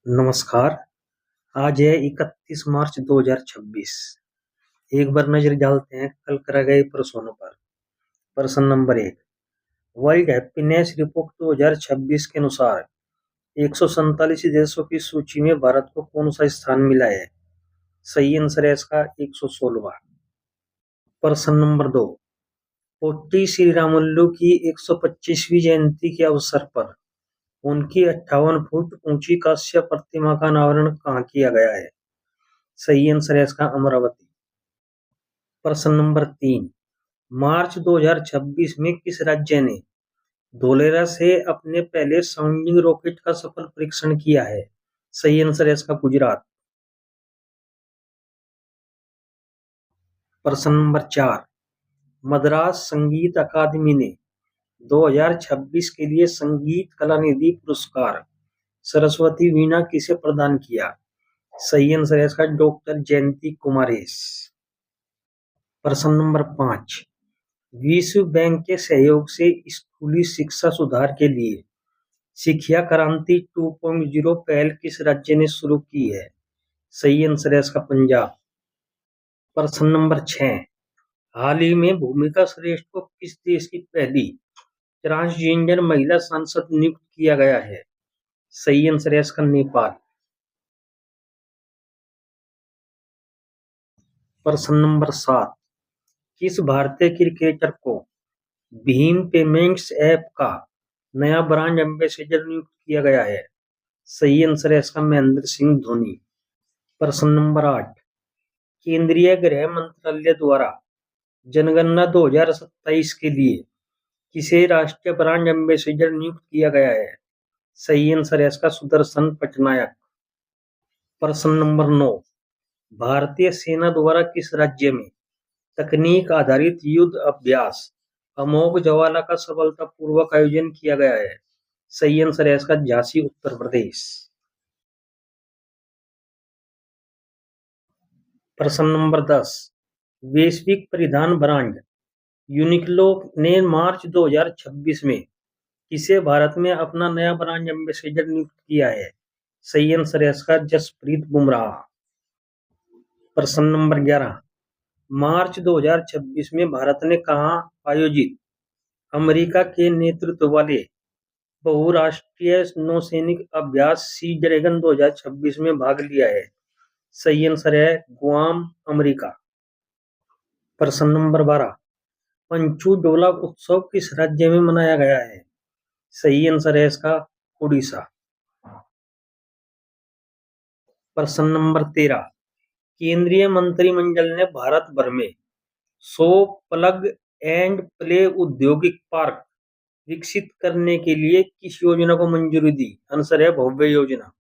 नमस्कार। आज है 31 मार्च 2026। एक बार नजर डालते हैं कल कराए गए प्रश्नों पर। प्रश्न नंबर 1। वर्ल्ड हैप्पीनेस रिपोर्ट 2026 के अनुसार 147 देशों की सूची में भारत को कौन सा स्थान मिला है? सही आंसर है इसका 116वां। प्रश्न नंबर 2। पोट्टी श्रीरामुलु की 125वीं जयंती के अवसर पर उनकी 58 फुट ऊंची कांस्य प्रतिमा का अनावरण कहाँ किया गया है? सही आंसर है इसका अमरावती। प्रश्न नंबर 3। मार्च 2026 में किस राज्य ने धोलेरा से अपने पहले साउंडिंग रॉकेट का सफल परीक्षण किया है? सही आंसर है इसका गुजरात। प्रश्न नंबर 4। मद्रास संगीत अकादमी ने 2026 के लिए संगीत कलानिधि पुरस्कार सरस्वती वीणा किसे प्रदान किया? सही आंसर है इसका डॉक्टर जयंती कुमारेश। प्रश्न नंबर 5। विश्व बैंक के सहयोग से स्कूली शिक्षा सुधार के लिए शिक्षा क्रांति 2.0 पहल किस राज्य ने शुरू की है? सही आंसर है इसका पंजाब। प्रश्न नंबर 6। हाल ही में भूमिका श्रेष्ठ को किस देश की पहली ट्रांसजेंडर महिला सांसद नियुक्त किया गया है? सही आंसर है इसका नेपाल। प्रश्न नंबर 7। किस भारतीय क्रिकेटर को भीम पेमेंट्स ऐप का नया ब्रांड एम्बेसडर नियुक्त किया गया है? सही आंसर है इसका महेंद्र सिंह धोनी। प्रश्न नंबर 8। केंद्रीय गृह मंत्रालय द्वारा जनगणना 2027 के लिए किसे राष्ट्रीय ब्रांड एम्बेसडर नियुक्त किया गया है? सही आंसर है इसका सुदर्शन पटनायक। प्रश्न नंबर 9। भारतीय सेना द्वारा किस राज्य में तकनीक आधारित युद्ध अभ्यास अमोघ ज्वाला का सफलतापूर्वक आयोजन किया गया है? सही आंसर है इसका झांसी उत्तर प्रदेश। प्रश्न नंबर 10। वैश्विक परिधान ब्रांड यूनिक्लो ने मार्च 2026 में किसे भारत में अपना नया ब्रांड एम्बेसडर नियुक्त किया है? सही आंसर है इसका जसप्रीत बुमराह। प्रश्न नंबर 11। मार्च 2026 में भारत ने कहाँ आयोजित अमेरिका के नेतृत्व वाले बहुराष्ट्रीय नौसैनिक अभ्यास सी ड्रैगन 2026 में भाग लिया है? सही आंसर है गुआम, अमेरिका। प्रश्न नंबर 12। पंचू डोला उत्सव किस राज्य में मनाया गया है? सही आंसर है इसका उड़ीसा। प्रश्न नंबर 13। केंद्रीय मंत्रिमंडल ने भारत भर में 100 प्लग एंड प्ले औद्योगिक पार्क विकसित करने के लिए किस योजना को मंजूरी दी? आंसर है भव्य योजना।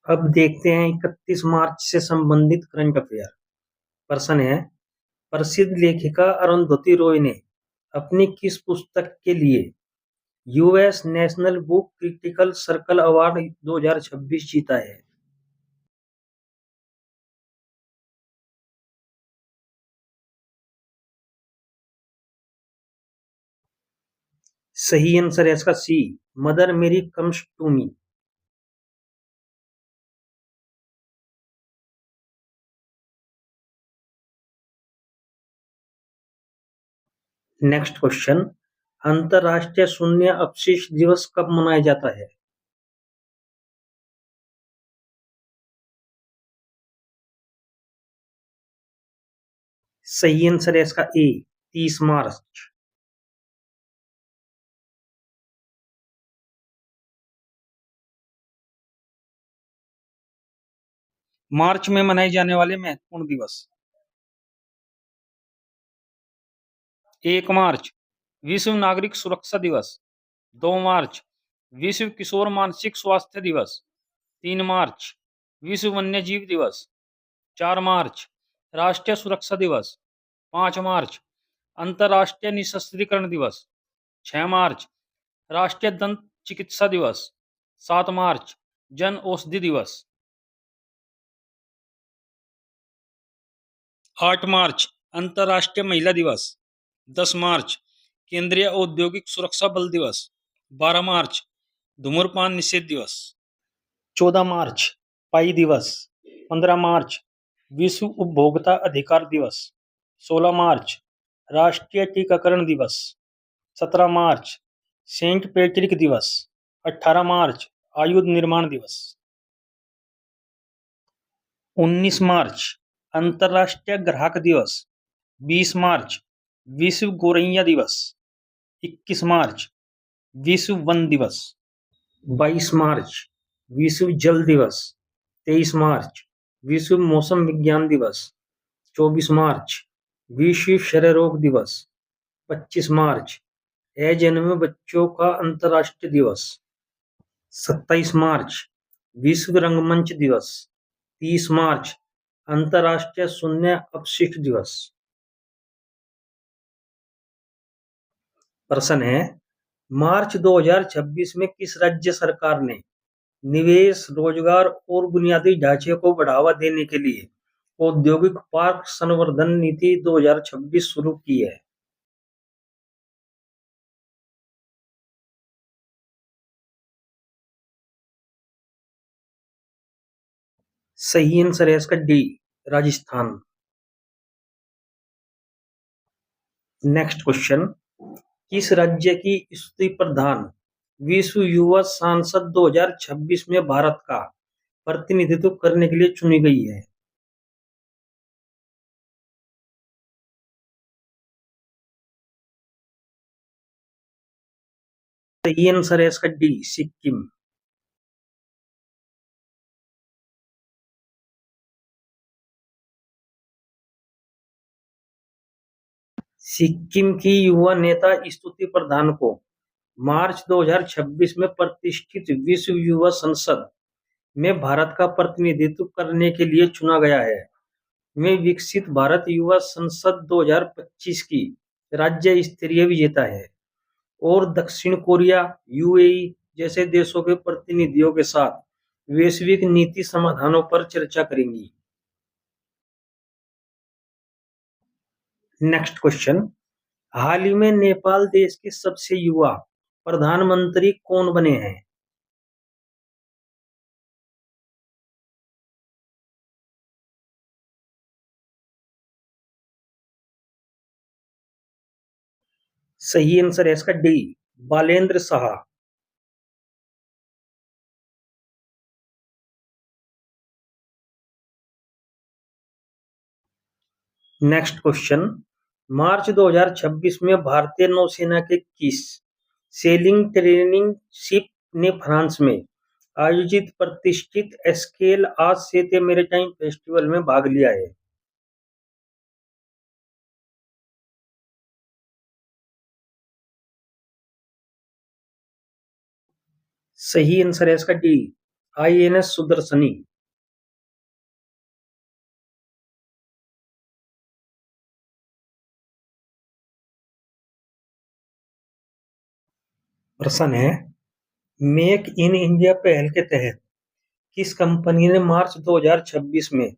अब देखते हैं 31 मार्च से संबंधित करंट अफेयर। प्रश्न है, प्रसिद्ध लेखिका अरुंधति रॉय ने अपनी किस पुस्तक के लिए US National Book Critical Circle Award 2026 जीता है? सही आंसर है इसका c, Mother Mary Comes to Me. Next question, अंतरराष्ट्रीय शून्य अपशिष्ट दिवस कब मनाया जाता है? सही आंसर है इसका ए, 30 मार्च। मार्च में मनाए जाने वाले महत्वपूर्ण दिवस। 1 मार्च विश्व नागरिक सुरक्षा दिवस। 2 मार्च विश्व किशोर मानसिक स्वास्थ्य दिवस। 3 मार्च विश्व वन्य जीव दिवस। 4 मार्च राष्ट्रीय सुरक्षा दिवस। 5 मार्च अंतर्राष्ट्रीय निशस्त्रीकरण दिवस। 6 मार्च राष्ट्रीय दंत चिकित्सा दिवस। 7 मार्च जन औषधि दिवस। 8 मार्च अंतर्राष्ट्रीय महिला दिवस। 10 मार्च केंद्रीय औद्योगिक सुरक्षा बल दिवस। 12 मार्च धूम्रपान निषेध दिवस। 14 मार्च पाई दिवस। 15 मार्च विश्व उपभोक्ता अधिकार दिवस। 16 मार्च राष्ट्रीय टीकाकरण दिवस। 17 मार्च सेंट पैट्रिक दिवस। 18 मार्च आयुध निर्माण दिवस। 19 मार्च अंतर्राष्ट्रीय ग्राहक दिवस। 20 मार्च विश्व गौरैया दिवस। 21 मार्च विश्व वन दिवस। 22 मार्च विश्व जल दिवस। 23 मार्च विश्व मौसम विज्ञान दिवस। 24 मार्च विश्व क्षय रोग दिवस। 25 मार्च अजन्मे बच्चों का अंतर्राष्ट्रीय दिवस। 27 मार्च विश्व रंगमंच दिवस। 30 मार्च अंतर्राष्ट्रीय शून्य अपशिष्ट दिवस। प्रश्न है, मार्च 2026 में किस राज्य सरकार ने निवेश, रोजगार और बुनियादी ढांचे को बढ़ावा देने के लिए औद्योगिक पार्क संवर्धन नीति 2026 शुरू की है? सही आंसर है इसका डी, राजस्थान। नेक्स्ट क्वेश्चन, किस राज्य की स्तुति प्रधान विश्व युवा सांसद 2026 में भारत का प्रतिनिधित्व करने के लिए चुनी गई है? सही आंसर है इसका डी, सिक्किम। सिक्किम की युवा नेता स्तुति प्रधान को मार्च 2026 में प्रतिष्ठित विश्व युवा संसद में भारत का प्रतिनिधित्व करने के लिए चुना गया है। वे विकसित भारत युवा संसद 2025 की राज्य स्तरीय विजेता है और दक्षिण कोरिया, यूएई जैसे देशों के प्रतिनिधियों के साथ वैश्विक नीति समाधानों पर चर्चा करेंगी। नेक्स्ट क्वेश्चन, हाल ही में नेपाल देश के सबसे युवा प्रधानमंत्री कौन बने हैं? सही आंसर है इसका D, Balendra Shah. Next question, March 2026 में भारतीय नौसेना के किस सेलिंग ट्रेनिंग शिप ने फ्रांस में आयोजित प्रतिष्ठित एस्केल आज से मैरीटाइम फेस्टिवल में भाग लिया है? सही आंसर है इसका डी, आईएनएस सुदर्शनी। प्रश्न है, मेक इन इंडिया पहल के तहत किस कंपनी ने मार्च 2026 में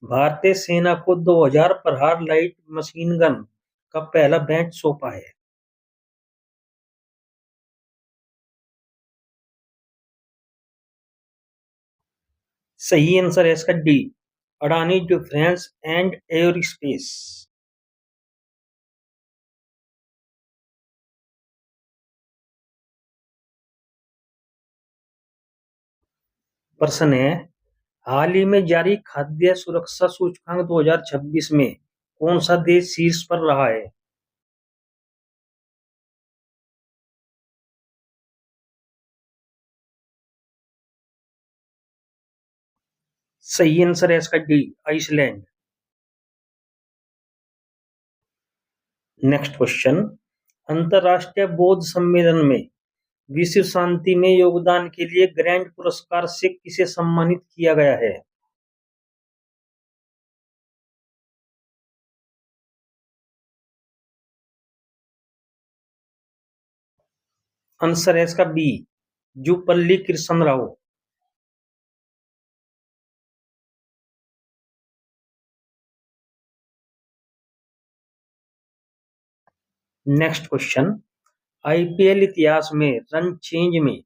भारतीय सेना को 2000 प्रहार लाइट मशीन गन का पहला बैच सौंपा है? सही आंसर है इसका D, Adani defence and aerospace. प्रश्न है, हाल ही में जारी खाद्य सुरक्षा सूचकांक 2026 में कौन सा देश शीर्ष पर रहा है? सही आंसर है इसका डी, आइसलैंड। नेक्स्ट क्वेश्चन, अंतरराष्ट्रीय बौद्ध सम्मेलन में विश्व शांति में योगदान के लिए ग्रैंड पुरस्कार से किसे सम्मानित किया गया है? आंसर है इसका b, Jupally Krishna Rao. Next question, IPL इतिहास में रन चेंज में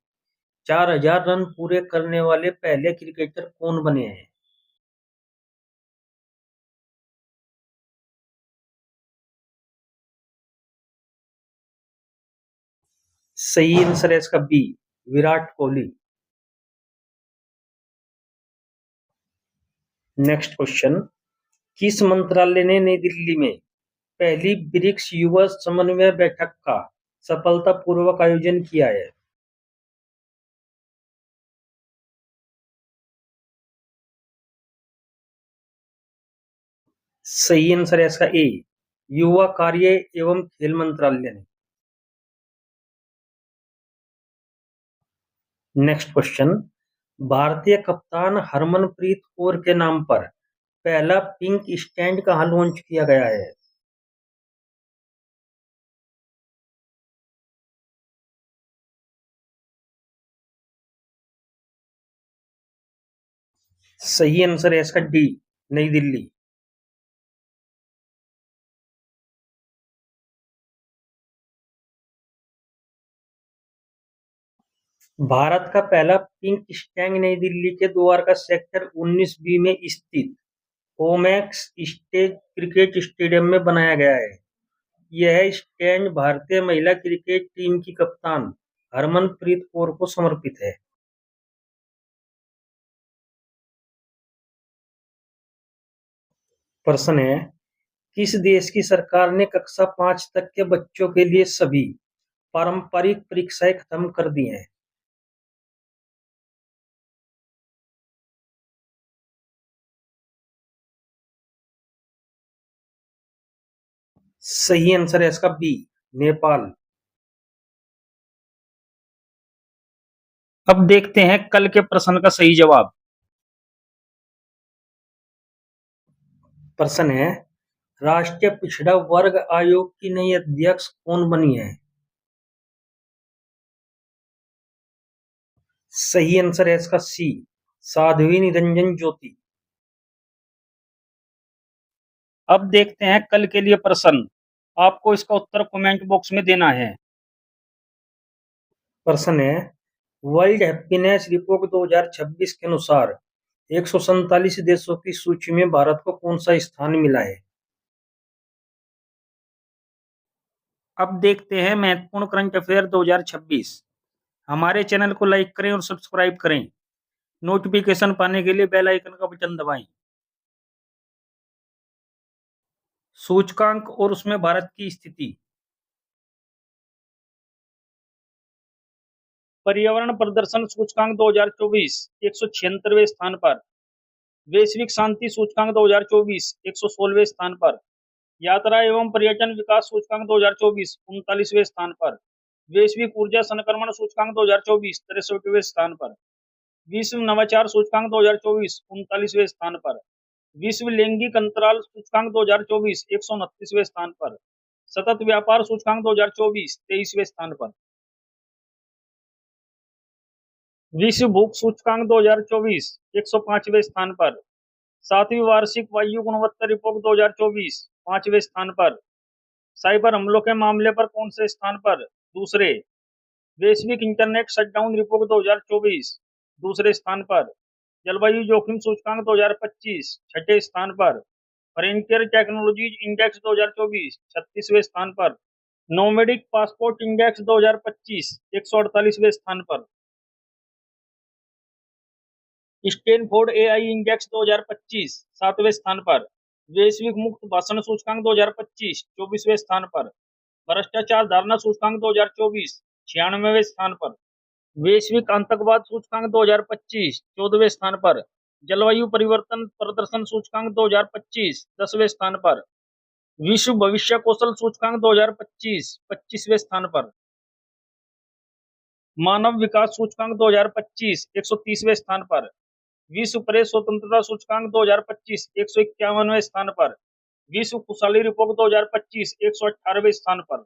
4000 रन पूरे करने वाले पहले क्रिकेटर कौन बने हैं? सही आंसर है इसका b, Virat Kohli. Next question, किस मंत्रालय ने नई दिल्ली में पहली ब्रिक्स युवा समन्वय बैठक का सफलतापूर्वक आयोजन किया है? सही आंसर है इसका ए, युवा कार्य एवं खेल मंत्रालय ने। नेक्स्ट क्वेश्चन, भारतीय कप्तान हरमनप्रीत कौर के नाम पर पहला पिंक स्टैंड कहाँ लॉन्च किया गया है? सही आंसर है इसका डी, नई दिल्ली। भारत का पहला पिंक स्टैंड नई दिल्ली के द्वारका सेक्टर 19 बी में स्थित ओमैक्स स्टेज क्रिकेट स्टेडियम में बनाया गया है। यह स्टैंड भारतीय महिला क्रिकेट टीम की कप्तान हरमनप्रीत कौर को समर्पित है। प्रश्न है, किस देश की सरकार ने कक्षा 5 तक के बच्चों के लिए सभी पारंपरिक परीक्षाएं खत्म कर दी हैं? सही आंसर है इसका बी, नेपाल। अब देखते हैं कल के प्रश्न का सही जवाब। प्रश्न है, राष्ट्रीय पिछड़ा वर्ग आयोग की नई अध्यक्ष कौन बनी है? सही आंसर है इसका सी, साध्वी निरंजन ज्योति। अब देखते हैं कल के लिए प्रश्न। आपको इसका उत्तर कमेंट बॉक्स में देना है। प्रश्न है, वर्ल्ड हैप्पीनेस रिपोर्ट 2026 के अनुसार 147 देशों की सूची में भारत को कौन सा स्थान मिला है? अब देखते हैं महत्वपूर्ण करंट अफेयर 2026। हमारे चैनल को लाइक करें और सब्सक्राइब करें। नोटिफिकेशन पाने के लिए बेल आइकन का बटन दबाएं। सूचकांक और उसमें भारत की स्थिति। पर्यावरण प्रदर्शन सूचकांक 2024 176वें स्थान पर। वैश्विक शांति सूचकांक 2024 116वें स्थान पर। यात्रा एवं पर्यटन विकास सूचकांक 2024 39वें स्थान पर। वैश्विक ऊर्जा संक्रमण सूचकांक 2024 63वें स्थान पर। विश्व नवाचार सूचकांक 2024 39वें स्थान पर। विश्व लैंगिक अंतराल सूचकांक 2024 129वें स्थान पर। सतत व्यापार सूचकांक 2024 23वें स्थान पर। विश्व भूख सूचकांक 2024 105वें स्थान पर। सातवीं वार्षिक वायु गुणवत्ता रिपोर्ट 2024 5वें स्थान पर। साइबर हमलों के मामले पर कौन से स्थान पर? दूसरे। वैश्विक इंटरनेट शटडाउन रिपोर्ट 2024 दूसरे स्थान पर। जलवायु जोखिम सूचकांक 2025 छठे स्थान पर। फ्रंटियर टेक्नोलॉजीज इंडेक्स 2024 36वें स्थान पर। नोमेडिक पासपोर्ट इंडेक्स 2025 148वें स्थान पर। स्टैनफोर्ड एआई इंडेक्स 2025 7वें स्थान पर। वैश्विक मुक्त भाषण सूचकांक 2025 24वें स्थान पर। भ्रष्टाचार धारणा सूचकांक 2024 96वें स्थान पर। वैश्विक आतंकवाद सूचकांक 2025 14वें स्थान पर। जलवायु परिवर्तन प्रदर्शन सूचकांक 2025 10वें स्थान पर। विश्व भविष्य कौशल सूचकांक 2025 25वें स्थान पर। मानव विकास सूचकांक 2025 130वें स्थान पर। विश्व प्रेस स्वतंत्रता सूचकांक 2025 151वें स्थान पर। विश्व खुशहाली रिपोर्ट 2025 118वें स्थान पर।